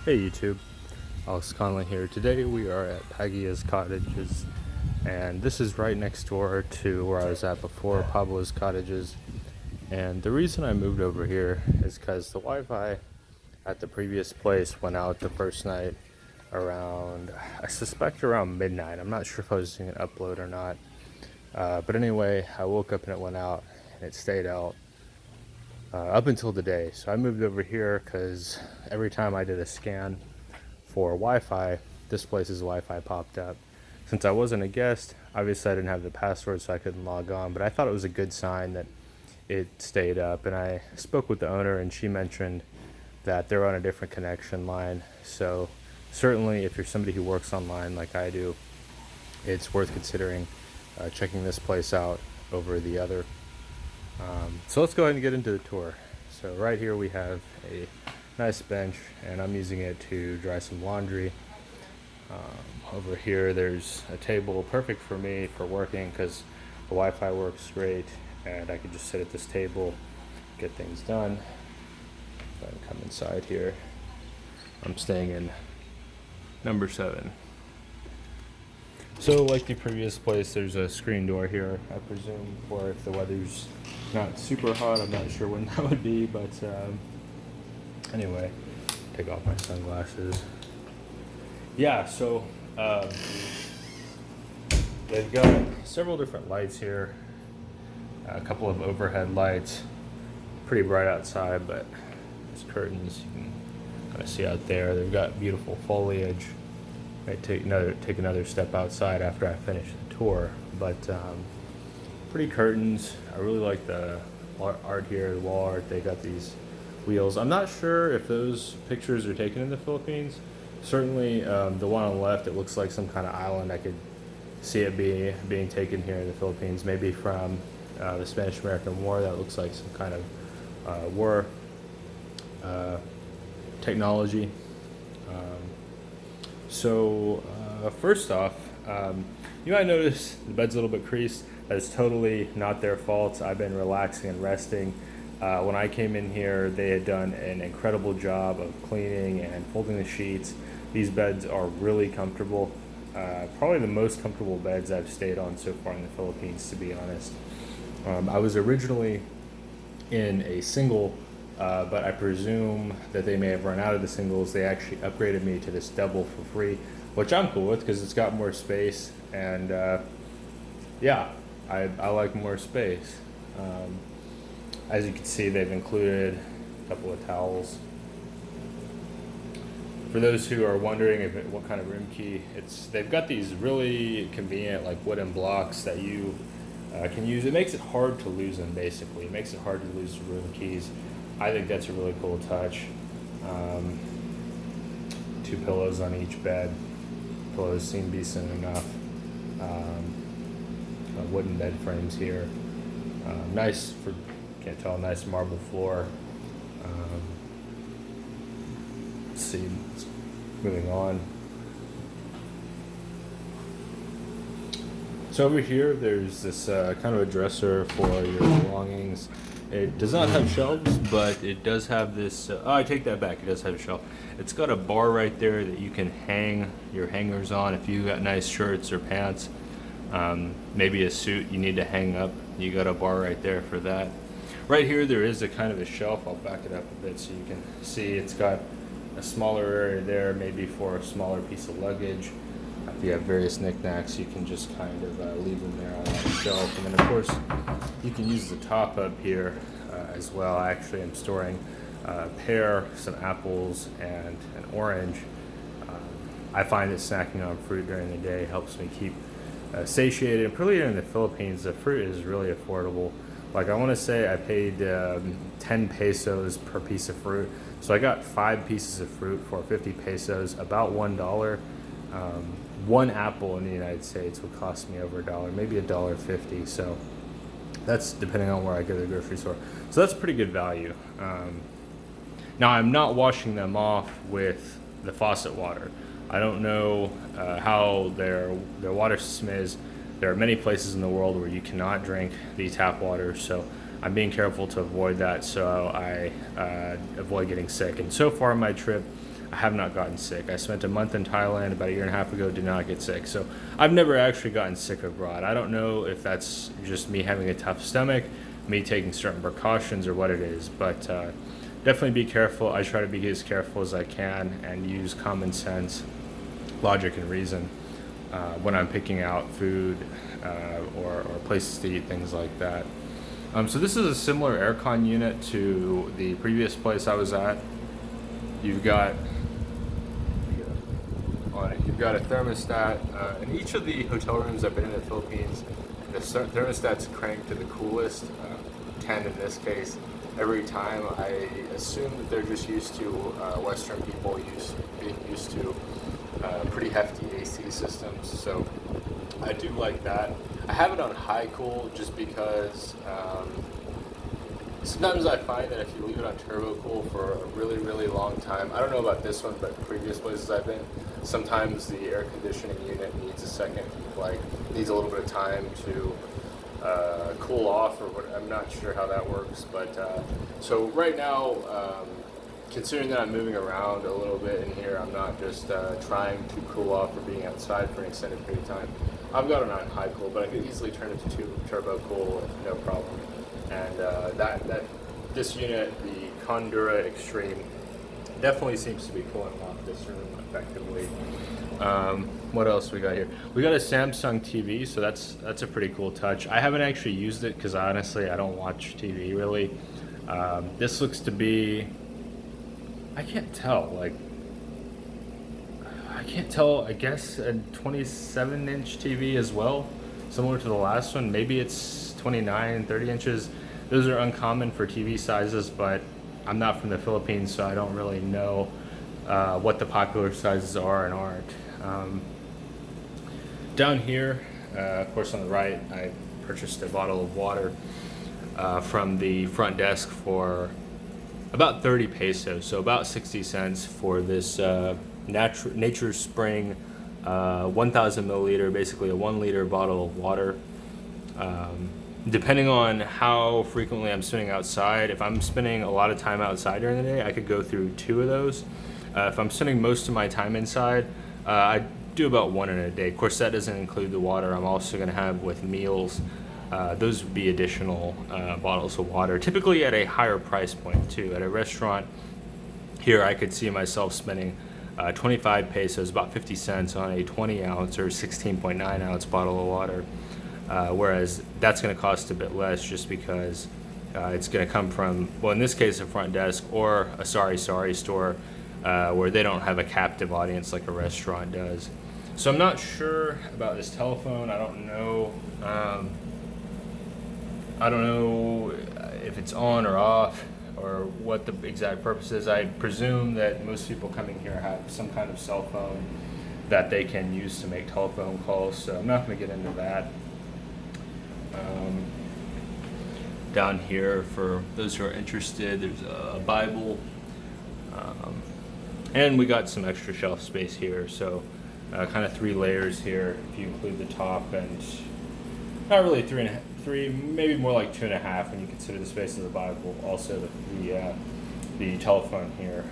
Hey YouTube, Alex Conley here. Today we are at Paguia's Cottages, and this is right next door to where I was at before, Pablo's Cottages. And the reason I moved over here is because the Wi-Fi at the previous place went out the first night around, I suspect around midnight. I'm not sure if I was doing an upload or not. But anyway, I woke up and it went out, and it stayed out up until today. So I moved over here because every time I did a scan for Wi-Fi, this place's Wi-Fi popped up. Since I wasn't a guest, obviously I didn't have the password, so I couldn't log on, but I thought it was a good sign that it stayed up. And I spoke with the owner, and she mentioned that they're on a different connection line. So certainly if you're somebody who works online like I do, it's worth considering checking this place out over the other. So let's go ahead and get into the tour. So right here we have a nice bench, and I'm using it to dry some laundry. Over here there's a table, perfect for me for working because the Wi-Fi works great, and I can just sit at this table, get things done. Go ahead and come inside here. I'm staying in number 7. So like the previous place, there's a screen door here, I presume, for if the weather's not super hot. I'm not sure when that would be, but anyway, take off my sunglasses. Yeah, so they've got several different lights here, a couple of overhead lights, pretty bright outside, but there's curtains you can kind of see out there. They've got beautiful foliage. Might take another step outside after I finish the tour, but pretty curtains. I really like the art here, the wall art. They got these wheels. I'm not sure if those pictures are taken in the Philippines. Certainly the one on the left, it looks like some kind of island. I could see it being taken here in the Philippines, maybe from the Spanish-American War. That looks like some kind of war technology. So first off, you might notice the bed's a little bit creased. That is totally not their fault. I've been relaxing and resting. When I came in here, they had done an incredible job of cleaning and folding the sheets. These beds are really comfortable. Probably the most comfortable beds I've stayed on so far in the Philippines, to be honest. I was originally in a single, but I presume that they may have run out of the singles. They actually upgraded me to this double for free, which I'm cool with because it's got more space, and yeah, I like more space. As you can see, they've included a couple of towels. For those who are wondering what kind of room key, they've got these really convenient like wooden blocks that you can use. It makes it hard to lose them, basically. It makes it hard to lose room keys. I think that's a really cool touch. 2 pillows on each bed. Pillows seem decent enough. Wooden bed frames here. Nice, can't tell, nice marble floor. Let's see, moving on. So over here, there's this kind of a dresser for your belongings. It does not have shelves, but it does have this, I take that back, it does have a shelf. It's got a bar right there that you can hang your hangers on if you got nice shirts or pants. Maybe a suit you need to hang up, you got a bar right there for that. Right here there is a kind of a shelf. I'll back it up a bit so you can see. It's got a smaller area there, maybe for a smaller piece of luggage. If you have various knickknacks, you can just kind of leave them there on that shelf. And then of course you can use the top up here as well. I actually am storing a pear, some apples, and an orange. I find that snacking on fruit during the day helps me keep satiated. And particularly in the Philippines, the fruit is really affordable. Like, I want to say I paid 10 pesos per piece of fruit. So I got 5 pieces of fruit for 50 pesos, about $1. One apple in the United States would cost me over $1, maybe $1.50. So that's depending on where I go to the grocery store. So that's pretty good value. Now I'm not washing them off with the faucet water. I don't know how their water system is. There are many places in the world where you cannot drink the tap water, so I'm being careful to avoid that so I avoid getting sick. And so far on my trip, I have not gotten sick. I spent a month in Thailand about a year and a half ago, did not get sick. So I've never actually gotten sick abroad. I don't know if that's just me having a tough stomach, me taking certain precautions, or what it is, but definitely be careful. I try to be as careful as I can and use common sense, logic, and reason when I'm picking out food or places to eat, things like that. So this is a similar aircon unit to the previous place I was at. You've got on it. You've got a thermostat. In each of the hotel rooms I've been in the Philippines, the thermostat's cranked to the coolest, 10 in this case. Every time, I assume that they're just used to Western people being used to pretty hefty AC systems. So I do like that. I have it on high cool just because sometimes I find that if you leave it on turbo cool for a really, really long time, I don't know about this one, but previous places I've been, sometimes the air conditioning unit needs needs a little bit of time to cool off, or what. I'm not sure how that works, but so right now, considering that I'm moving around a little bit in here, I'm not just trying to cool off or being outside for an extended period of time. I've got it on high cool, but I could easily turn it to turbo cool with no problem. And this unit, the Condura Extreme, definitely seems to be cooling off this room effectively. What else we got here? We got a Samsung TV, so that's a pretty cool touch. I haven't actually used it because honestly I don't watch TV really. This looks to be, I can't tell, I guess a 27-inch TV as well, similar to the last one. Maybe it's 29, 30 inches. Those are uncommon for TV sizes, but I'm not from the Philippines, so I don't really know what the popular sizes are and aren't. Down here, of course on the right, I purchased a bottle of water from the front desk for about 30 pesos, so about 60 cents for this Nature Spring 1,000 milliliter, basically a 1 liter bottle of water. Depending on how frequently I'm spending outside, if I'm spending a lot of time outside during the day, I could go through 2 of those. If I'm spending most of my time inside, I do about 1 in a day. Of course, that doesn't include the water I'm also going to have with meals. Those would be additional bottles of water, typically at a higher price point too. At a restaurant here, I could see myself spending 25 pesos, about 50 cents, on a 20 ounce or 16.9 ounce bottle of water. Whereas that's going to cost a bit less just because it's going to come from, well, in this case, a front desk or a Sari store where they don't have a captive audience like a restaurant does. So I'm not sure about this telephone. I don't know if it's on or off or what the exact purpose is. I presume that most people coming here have some kind of cell phone that they can use to make telephone calls, so I'm not going to get into that. Down here, for those who are interested, there's a Bible, and we got some extra shelf space here, so kind of 3 layers here if you include the top, and not really 3, maybe more like 2.5 when you consider the space of the Bible, also the telephone here.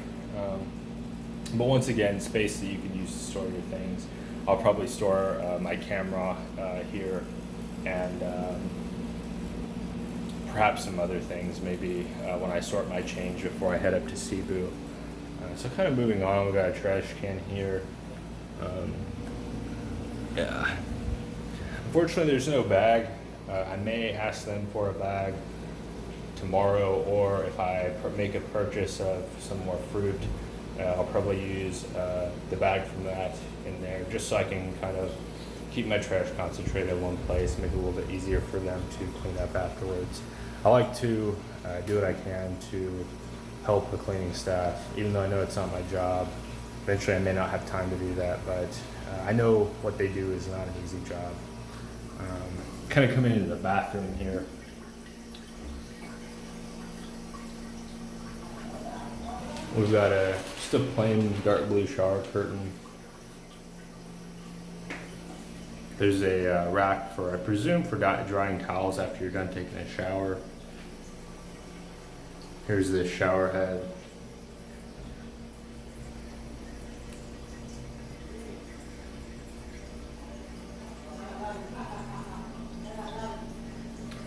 But once again, space that you can use to store your things. I'll probably store my camera here, and perhaps some other things, maybe when I sort my change before I head up to Cebu. So kind of moving on, we've got a trash can here. Yeah. Unfortunately, there's no bag. I may ask them for a bag tomorrow, or if I make a purchase of some more fruit, I'll probably use the bag from that in there, just so I can kind of keep my trash concentrated in one place, make it a little bit easier for them to clean up afterwards. I like to do what I can to help the cleaning staff, even though I know it's not my job. Eventually I may not have time to do that, but I know what they do is not an easy job. Kind of coming into the bathroom here. We've got just a plain dark blue shower curtain. There's a rack for, I presume, for drying towels after you're done taking a shower. Here's the shower head.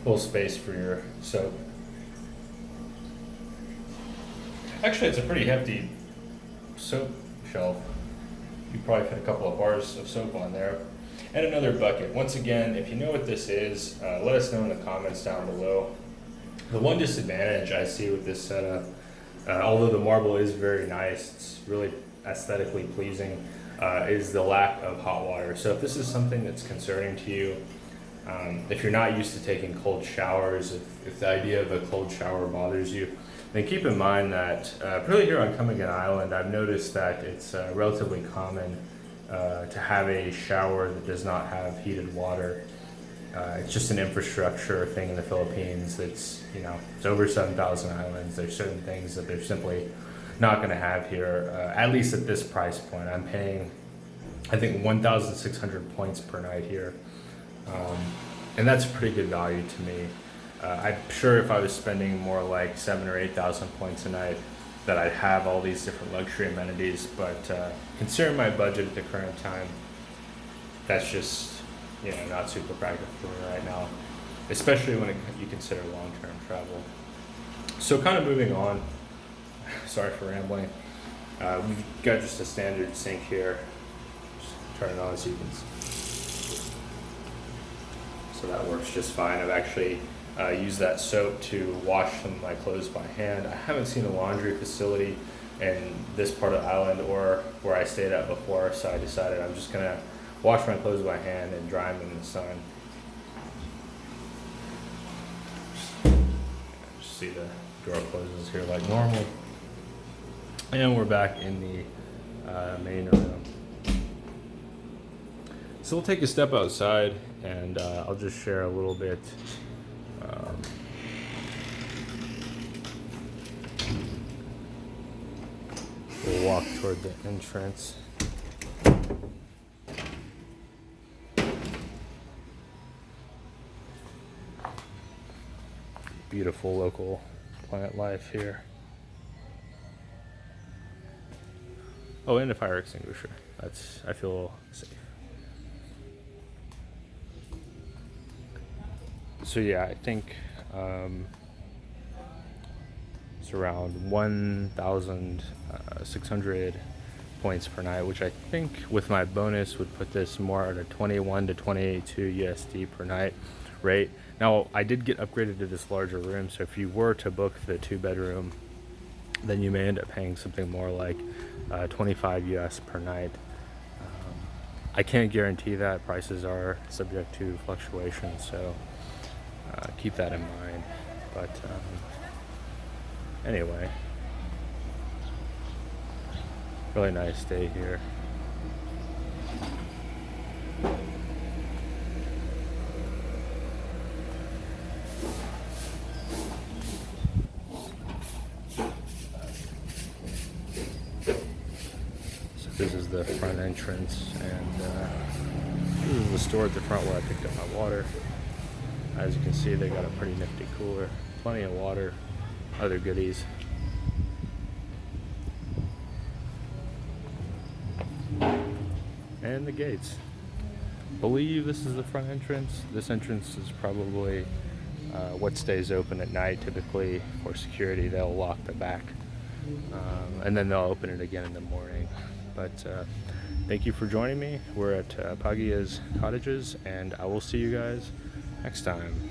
little space for your soap. Actually, it's a pretty hefty soap shelf. You probably fit a couple of bars of soap on there. And another bucket. Once again, if you know what this is, let us know in the comments down below. The one disadvantage I see with this setup, although the marble is very nice, it's really aesthetically pleasing, is the lack of hot water. So if this is something that's concerning to you, if you're not used to taking cold showers, if the idea of a cold shower bothers you, then keep in mind that, particularly here on Camiguin Island, I've noticed that it's relatively common to have a shower that does not have heated water. It's just an infrastructure thing in the Philippines. It's over 7,000 islands. There's certain things that they're simply not going to have here, at least at this price point. I'm paying, I think, 1,600 points per night here. And that's a pretty good value to me. I'm sure if I was spending more like 7,000 or 8,000 points a night, that I'd have all these different luxury amenities. But considering my budget at the current time, that's just not super practical for me right now, especially when you consider long-term travel. So kind of moving on. Sorry for rambling. We've got just a standard sink here. Just turn it on so you can see. So that works just fine. I've actually used that soap to wash some of my clothes by hand. I haven't seen a laundry facility in this part of the island or where I stayed at before, so I decided I'm just gonna wash my clothes by hand and dry them in the sun. Just see the drawer closes here like normal. And we're back in the main room. So we'll take a step outside and I'll just share a little bit. We'll walk toward the entrance. Beautiful local plant life here. Oh, and a fire extinguisher. I feel safe. So yeah, I think it's around 1,600 points per night, which I think with my bonus would put this more at a 21 to 22 USD per night rate. Now, I did get upgraded to this larger room, so if you were to book the 2-bedroom, then you may end up paying something more like 25 US per night. I can't guarantee that. Prices are subject to fluctuation, so keep that in mind. But anyway, really nice day here. This is the front entrance, and this is the store at the front where I picked up my water. As you can see, they got a pretty nifty cooler, plenty of water, other goodies. And the gates. I believe this is the front entrance. This entrance is probably what stays open at night. Typically for security, they'll lock the back, and then they'll open it again in the morning. But thank you for joining me. We're at Paguia's Cottages, and I will see you guys next time.